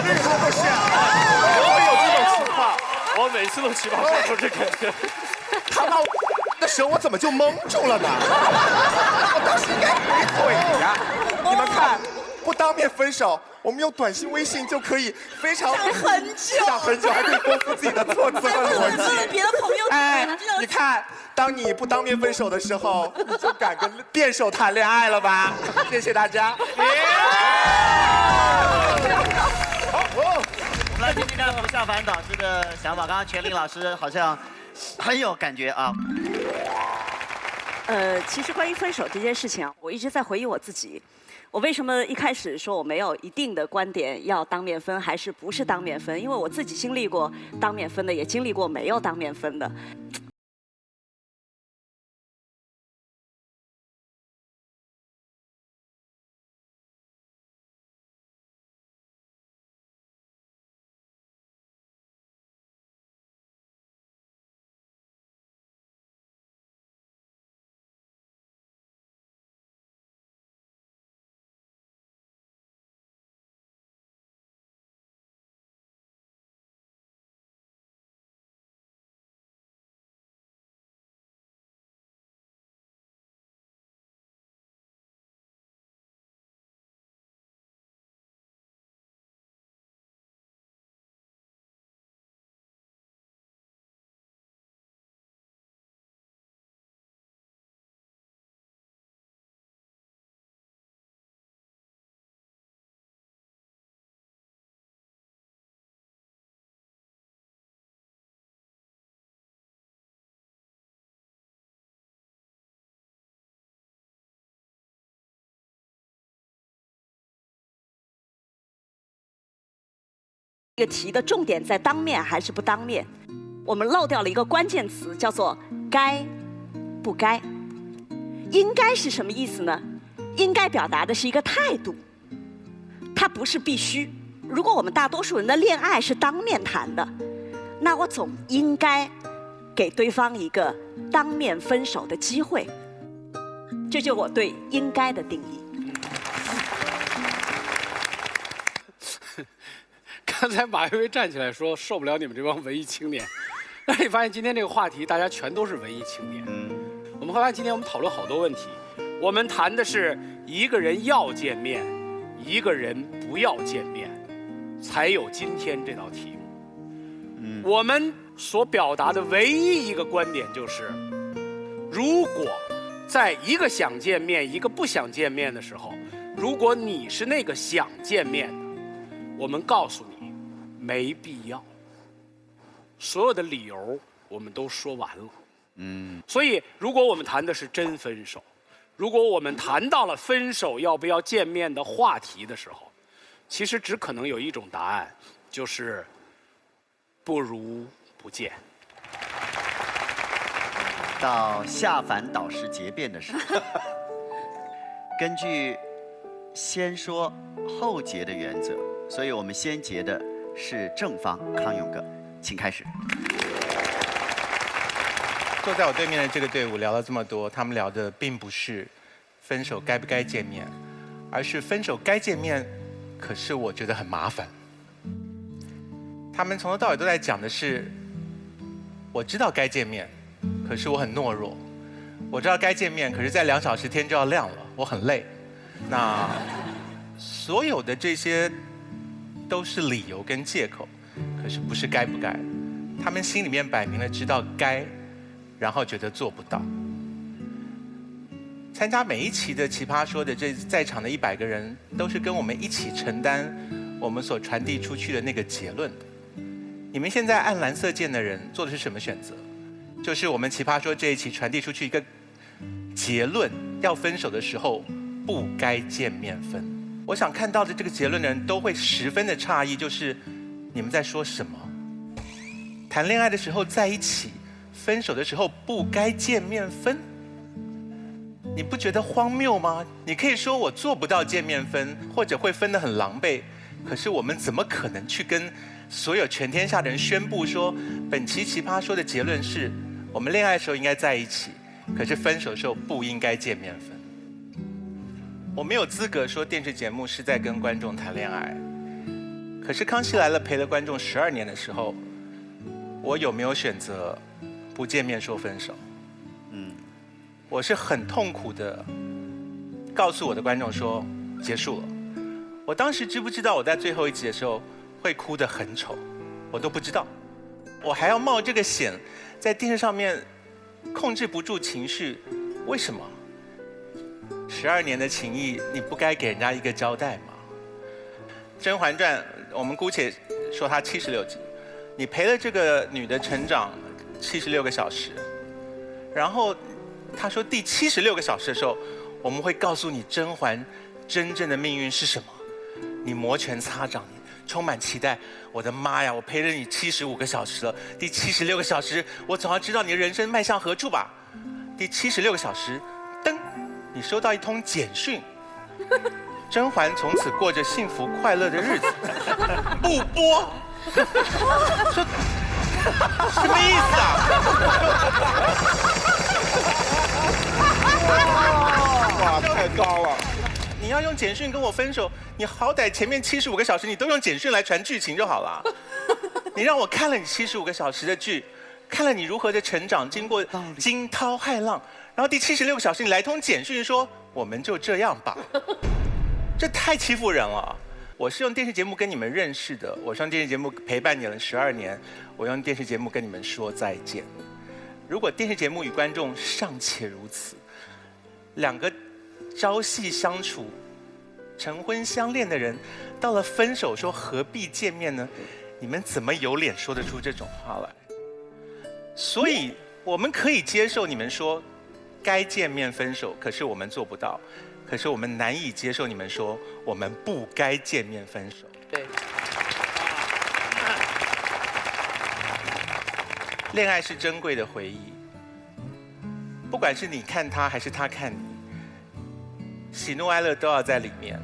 那个时候就是我有这种情况，我每次都起码说出这个。他骂我的时候，我怎么就蒙住了呢？我当时应该回嘴呀！你们看，不当面分手，我们用短信、微信就可以非常想很久，还可以丰富自己的措辞和逻辑。别的朋友哎，你看，当你不当面分手的时候，你就敢跟辩手谈恋爱了吧？谢谢大家。好，我们来听听看我们夏凡导师的想法。刚刚全林老师好像很有感觉啊。其实关于分手这件事情啊，我一直在回忆我自己。我为什么一开始说我没有一定的观点要当面分还是不是当面分？因为我自己经历过当面分的，也经历过没有当面分的。这个题的重点在当面还是不当面？我们漏掉了一个关键词，叫做该不该。应该是什么意思呢？应该表达的是一个态度，它不是必须。如果我们大多数人的恋爱是当面谈的，那我总应该给对方一个当面分手的机会。这就是我对应该的定义。刚才马薇薇站起来说受不了你们这帮文艺青年，但是你发现今天这个话题大家全都是文艺青年。我们会发现今天我们讨论好多问题，我们谈的是一个人要见面，一个人不要见面，才有今天这道题目。我们所表达的唯一一个观点就是，如果在一个想见面一个不想见面的时候，如果你是那个想见面的，我们告诉你没必要，所有的理由我们都说完了。所以如果我们谈的是真分手，如果我们谈到了分手要不要见面的话题的时候，其实只可能有一种答案，就是不如不见。到夏凡导师结辩的时候，根据先说后结的原则，所以我们先结的是正方康永哥，请开始。坐在我对面的这个队伍聊了这么多，他们聊的并不是分手该不该见面，而是分手该见面，可是我觉得很麻烦。他们从头到尾都在讲的是，我知道该见面，可是我很懦弱；我知道该见面，可是在2小时天就要亮了，我很累。那所有的这些都是理由跟借口，可是不是该不该。他们心里面摆明了知道该，然后觉得做不到。参加每一期的奇葩说的这在场的100个人，都是跟我们一起承担我们所传递出去的那个结论的。你们现在按蓝色键的人做的是什么选择？就是我们奇葩说这一期传递出去一个结论：要分手的时候不该见面分。我想看到的这个结论的人都会十分的诧异，就是你们在说什么？谈恋爱的时候在一起，分手的时候不该见面分？你不觉得荒谬吗？你可以说我做不到见面分，或者会分得很狼狈，可是我们怎么可能去跟所有全天下的人宣布说，本期奇葩说的结论是我们恋爱的时候应该在一起，可是分手的时候不应该见面分？我没有资格说电视节目是在跟观众谈恋爱，可是《康熙来了》陪了观众12年的时候，我有没有选择不见面说分手？我是很痛苦的告诉我的观众说结束了。我当时知不知道我在最后一集的时候会哭得很丑，我都不知道。我还要冒这个险在电视上面控制不住情绪，为什么？12年的情谊，你不该给人家一个交代吗？《甄嬛传》，我们姑且说它76集，你陪了这个女的成长76个小时，然后他说第76个小时的时候，我们会告诉你甄嬛真正的命运是什么。你摩拳擦掌，你充满期待。我的妈呀，我陪着你75个小时了，第76个小时，我总要知道你的人生迈向何处吧。第76个小时，噔，你收到一通简讯，甄嬛从此过着幸福快乐的日子。不播，说什么意思啊？哇，太高了！你要用简讯跟我分手，你好歹前面75个小时你都用简讯来传剧情就好了。你让我看了你75个小时的剧，看了你如何的成长，经过惊涛骇浪，然后第76个小时你来通简讯说我们就这样吧，这太欺负人了。我是用电视节目跟你们认识的，我是用电视节目陪伴你了12年，我用电视节目跟你们说再见。如果电视节目与观众尚且如此，两个朝夕相处、成婚相恋的人，到了分手说何必见面呢？你们怎么有脸说得出这种话来？所以我们可以接受你们说该见面分手，可是我们做不到。可是我们难以接受你们说我们不该见面分手。对。恋爱是珍贵的回忆，不管是你看他还是他看你，喜怒哀乐都要在里面。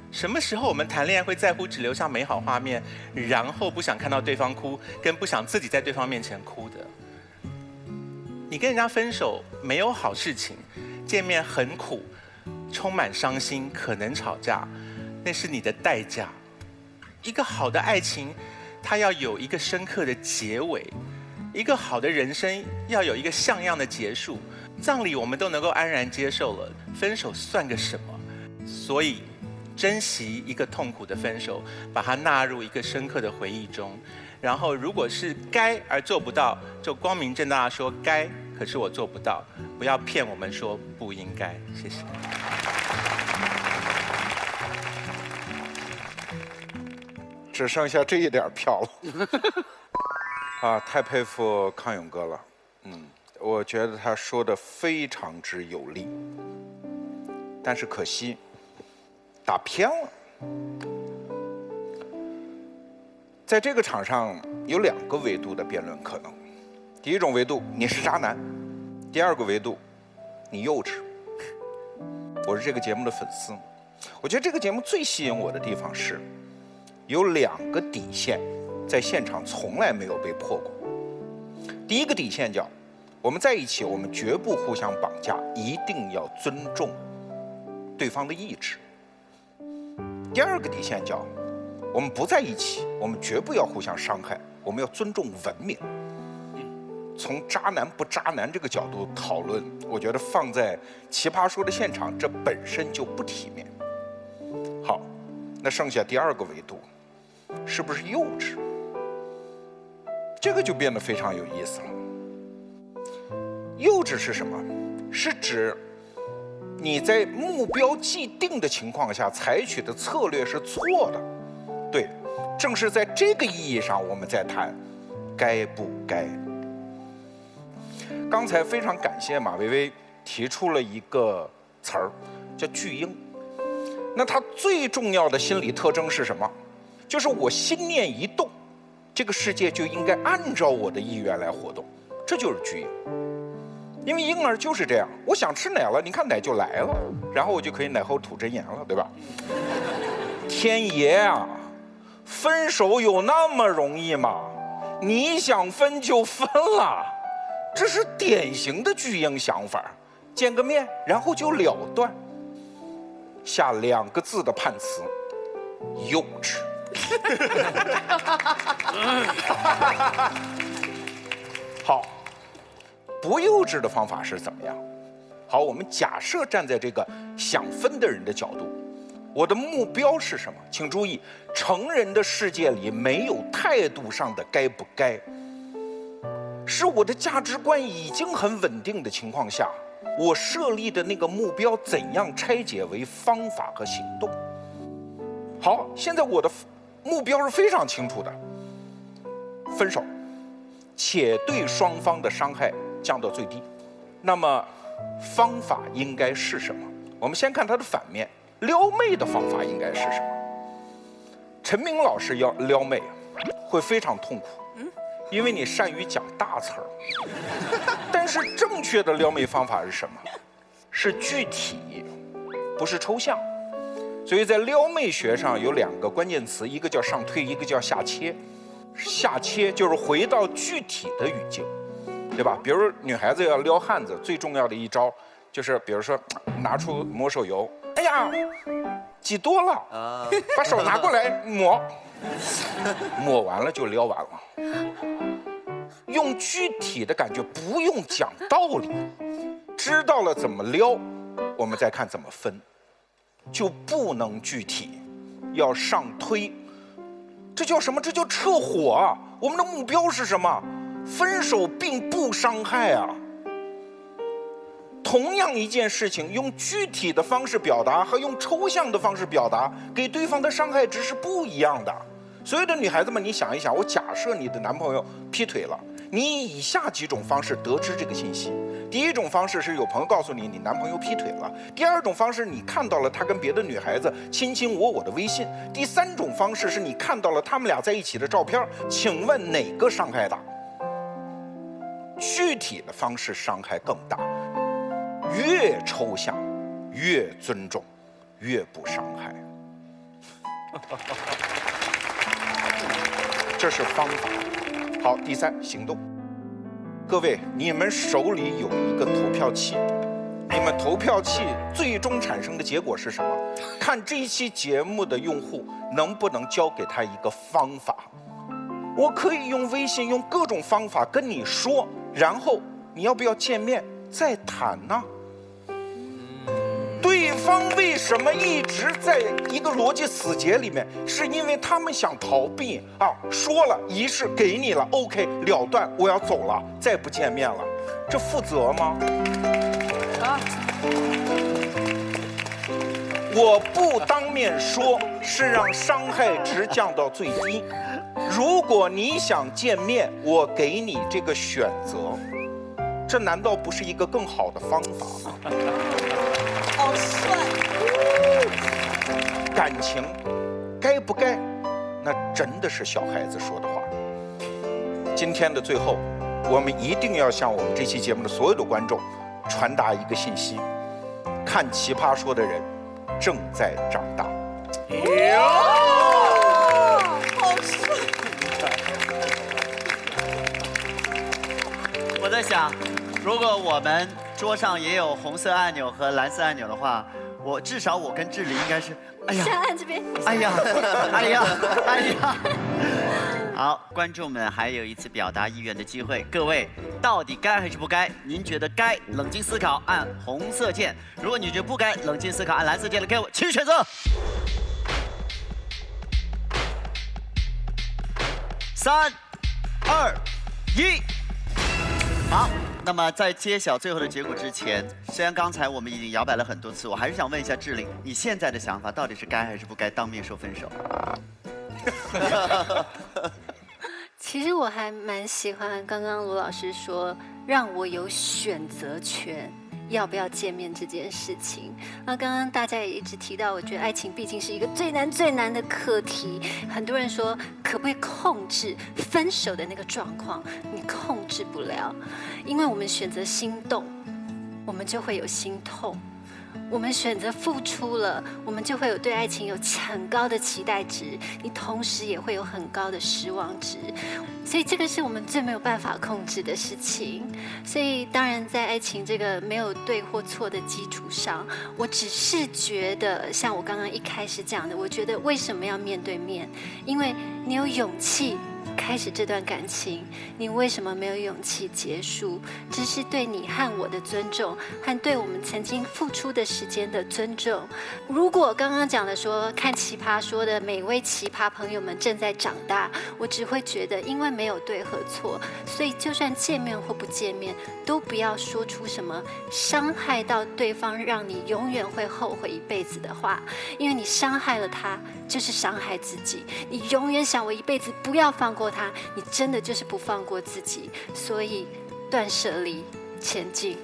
什么时候我们谈恋爱会在乎只留下美好画面，然后不想看到对方哭，跟不想自己在对方面前哭的？你跟人家分手没有好事情，见面很苦，充满伤心，可能吵架，那是你的代价。一个好的爱情，它要有一个深刻的结尾。一个好的人生要有一个像样的结束，葬礼我们都能够安然接受了，分手算个什么？所以，珍惜一个痛苦的分手，把它纳入一个深刻的回忆中。然后，如果是该而做不到，就光明正大的说该，可是我做不到，不要骗我们说不应该。谢谢。只剩下这一点票了。啊，太佩服康永哥了，我觉得他说的非常之有力，但是可惜打偏了。在这个场上有2个维度的辩论可能，第一种维度你是渣男，第2个维度你幼稚。我是这个节目的粉丝，我觉得这个节目最吸引我的地方是有2个底线在现场从来没有被破过。第一个底线叫我们在一起，我们绝不互相绑架，一定要尊重对方的意志。第2个底线叫我们不在一起，我们绝不要互相伤害，我们要尊重文明。从渣男不渣男这个角度讨论，我觉得放在奇葩说的现场，这本身就不体面。好，那剩下第2个维度是不是幼稚？这个就变得非常有意思了。幼稚是什么？是指你在目标既定的情况下采取的策略是错的。对，正是在这个意义上我们在谈该不该。刚才非常感谢马薇薇提出了一个词儿，叫巨婴。那它最重要的心理特征是什么？就是我心念一动，这个世界就应该按照我的意愿来活动，这就是巨婴。因为婴儿就是这样，我想吃奶了，你看奶就来了，然后我就可以奶后吐真言了，对吧？天爷啊，分手有那么容易吗？你想分就分了，这是典型的巨婴想法，见个面然后就了断。下2个字的判词：幼稚。好，不幼稚的方法是怎么样？好，我们假设站在这个想分的人的角度，我的目标是什么？请注意，成人的世界里没有态度上的该不该，是我的价值观已经很稳定的情况下，我设立的那个目标怎样拆解为方法和行动。好，现在我的目标是非常清楚的，分手，且对双方的伤害降到最低。那么方法应该是什么？我们先看它的反面，撩妹的方法应该是什么？陈明老师要撩妹会非常痛苦，因为你善于讲大词儿。但是正确的撩妹方法是什么？是具体，不是抽象。所以在撩妹学上有2个关键词，一个叫上推，一个叫下切。下切就是回到具体的语境，对吧？比如女孩子要撩汉子，最重要的一招就是，比如说拿出抹手油，哎呀，挤多了啊，把手拿过来抹，抹完了就撩完了。用具体的感觉，不用讲道理，知道了怎么撩，我们再看怎么分。就不能具体，要上推。这叫什么？这叫撤火啊！我们的目标是什么？分手并不伤害啊。同样一件事情，用具体的方式表达和用抽象的方式表达，给对方的伤害值是不一样的。所有的女孩子们，你想一想，我假设你的男朋友劈腿了，你以以下几种方式得知这个信息。第一种方式是有朋友告诉你，你男朋友劈腿了；第2种方式，你看到了他跟别的女孩子卿卿我我的微信；第3种方式是你看到了他们俩在一起的照片。请问哪个伤害大？具体的方式伤害更大，越抽象，越尊重，越不伤害。这是方法。好，第3，行动。各位，你们手里有一个投票器，你们投票器最终产生的结果是什么？看这一期节目的用户能不能教给他一个方法。我可以用微信，用各种方法跟你说，然后你要不要见面再谈呢？对方为什么一直在一个逻辑死结里面？是因为他们想逃避啊！说了仪式给你了 ，OK， 了断，我要走了，再不见面了，这负责吗？啊！我不当面说，是让伤害值降到最低。如果你想见面，我给你这个选择，这难道不是一个更好的方法吗？好帅！感情该不该？那真的是小孩子说的话。今天的最后，我们一定要向我们这期节目的所有的观众传达一个信息：看《奇葩说》的人正在长大。好帅！我在想，如果我们桌上也有红色按钮和蓝色按钮的话，至少我跟志玲应该是，哎呀，先按这边。哎呀，哎呀，哎呀。好，观众们还有一次表达意愿的机会，各位到底该还是不该？您觉得该，冷静思考，按红色键；如果你觉得不该，冷静思考，按蓝色键了。给我，请选择。3、2、1，好。那么在揭晓最后的结果之前，虽然刚才我们已经摇摆了很多次，我还是想问一下志玲，你现在的想法到底是该还是不该当面说分手？其其实我还蛮喜欢刚刚罗老师说让我有选择权，要不要见面这件事情。那刚刚大家也一直提到，我觉得爱情毕竟是一个最难的课题。很多人说可不可以控制分手的那个状况？你控制不了，因为我们选择心动，我们就会有心痛。我们选择付出了，我们就会有对爱情有很高的期待值，你同时也会有很高的失望值，所以这个是我们最没有办法控制的事情。所以当然在爱情这个没有对或错的基础上，我只是觉得像我刚刚一开始讲的，我觉得为什么要面对面？因为你有勇气开始这段感情，你为什么没有勇气结束？这是对你和我的尊重，和对我们曾经付出的时间的尊重。如果刚刚讲的说看奇葩说的每位奇葩朋友们正在长大，我只会觉得因为没有对和错，所以就算见面或不见面，都不要说出什么伤害到对方让你永远会后悔一辈子的话，因为你伤害了他就是伤害自己。你永远想我一辈子不要放过他，你真的就是不放过自己。所以断舍离，前进。